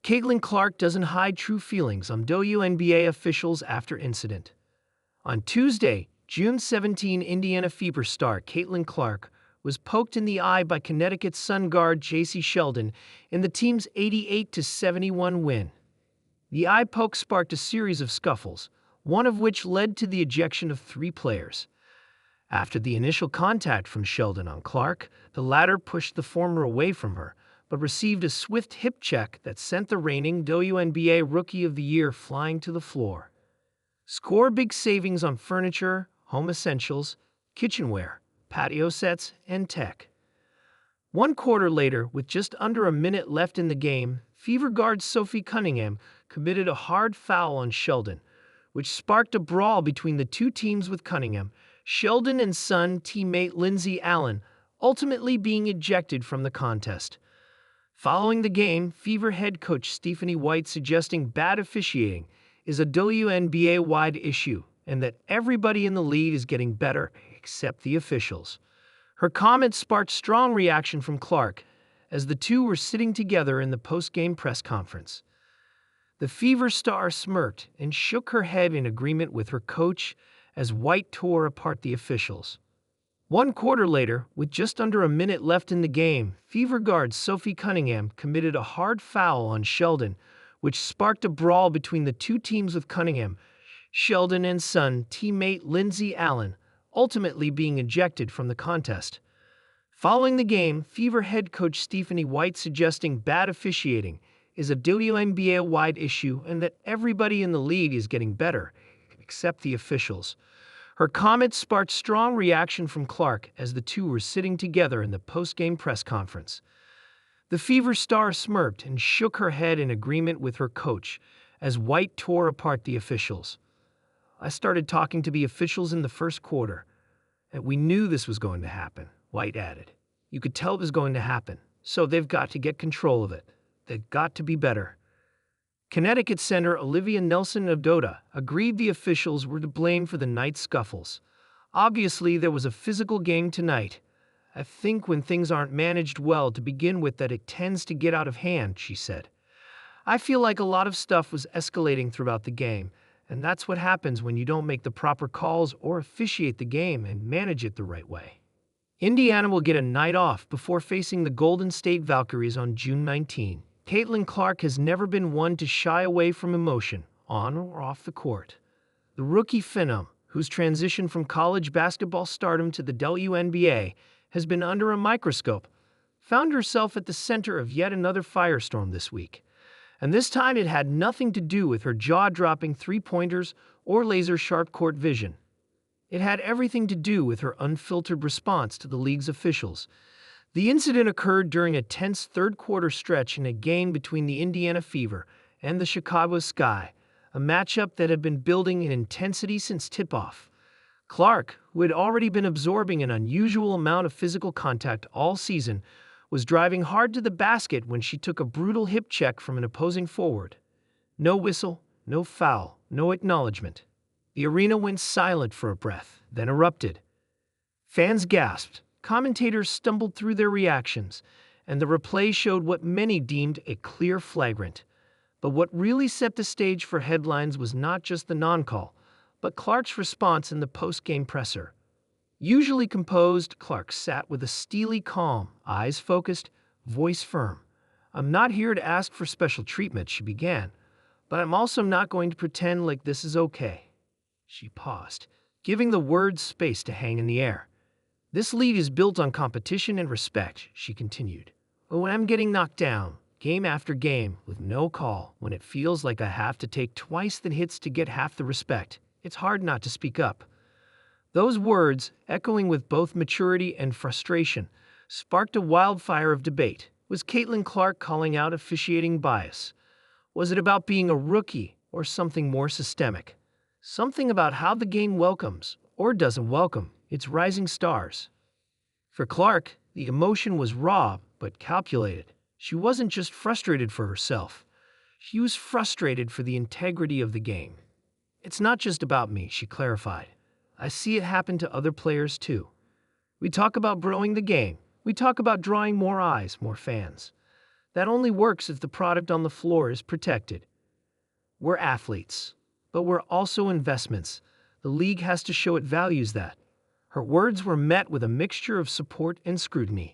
Caitlin Clark doesn't hide true feelings on WNBA officials after incident. On Tuesday, June 17, Indiana Fever star Caitlin Clark was poked in the eye by Connecticut Sun guard J.C. Sheldon in the team's 88-71 win. The eye poke sparked a series of scuffles, one of which led to the ejection of 3 players. After the initial contact from Sheldon on Clark, the latter pushed the former away from her, but received a swift hip check that sent the reigning WNBA Rookie of the Year flying to the floor. Score big savings on furniture, home essentials, kitchenware, patio sets, and tech. 1 quarter later, with just under a minute left in the game, Fever guard Sophie Cunningham committed a hard foul on Sheldon, which sparked a brawl between the two teams, with Cunningham, Sheldon and Sun teammate Lindsay Allen ultimately being ejected from the contest. Following the game, Fever head coach Stephanie White suggesting bad officiating is a WNBA-wide issue and that everybody in the league is getting better except the officials. Her comments sparked strong reaction from Clark as the two were sitting together in the post-game press conference. The Fever star smirked and shook her head in agreement with her coach as White tore apart the officials. 1 quarter later, with just under a minute left in the game, Fever guard Sophie Cunningham committed a hard foul on Sheldon, which sparked a brawl between the two teams, with Cunningham, Sheldon and Sun teammate Lindsay Allen ultimately being ejected from the contest. Following the game, Fever head coach Stephanie White suggesting bad officiating is a WNBA-wide issue and that everybody in the league is getting better except the officials. Her comments sparked strong reaction from Clark as the two were sitting together in the post-game press conference. The Fever star smirked and shook her head in agreement with her coach as White tore apart the officials. I started talking to the officials in the first quarter, and we knew this was going to happen, White added. You could tell it was going to happen, so they've got to get control of it. They've got to be better. Connecticut center Olivia Nelson-Ododa agreed the officials were to blame for the night's scuffles. Obviously, there was a physical game tonight. I think when things aren't managed well to begin with that it tends to get out of hand, she said. I feel like a lot of stuff was escalating throughout the game, and that's what happens when you don't make the proper calls or officiate the game and manage it the right way. Indiana will get a night off before facing the Golden State Valkyries on June 19. Caitlin Clark has never been one to shy away from emotion, on or off the court. The rookie phenom, whose transition from college basketball stardom to the WNBA has been under a microscope, found herself at the center of yet another firestorm this week. And this time it had nothing to do with her jaw-dropping three-pointers or laser-sharp court vision. It had everything to do with her unfiltered response to the league's officials. The incident occurred during a tense third-quarter stretch in a game between the Indiana Fever and the Chicago Sky, a matchup that had been building in intensity since tip-off. Clark, who had already been absorbing an unusual amount of physical contact all season, was driving hard to the basket when she took a brutal hip check from an opposing forward. No whistle, no foul, no acknowledgement. The arena went silent for a breath, then erupted. Fans gasped. Commentators stumbled through their reactions, and the replay showed what many deemed a clear flagrant. But what really set the stage for headlines was not just the non-call, but Clark's response in the post-game presser. Usually composed, Clark sat with a steely calm, eyes focused, voice firm. "I'm not here to ask for special treatment," she began, "but I'm also not going to pretend like this is okay." She paused, giving the words space to hang in the air. "This league is built on competition and respect," she continued. "But when I'm getting knocked down, game after game, with no call, when it feels like I have to take twice the hits to get half the respect, it's hard not to speak up." Those words, echoing with both maturity and frustration, sparked a wildfire of debate. Was Caitlin Clark calling out officiating bias? Was it about being a rookie or something more systemic? Something about how the game welcomes, or doesn't welcome, its rising stars. For Clark, the emotion was raw but calculated. She wasn't just frustrated for herself. She was frustrated for the integrity of the game. "It's not just about me," she clarified. "I see it happen to other players too. We talk about growing the game. We talk about drawing more eyes, more fans. That only works if the product on the floor is protected. We're athletes, but we're also investments. The league has to show it values that. Her words were met with a mixture of support and scrutiny.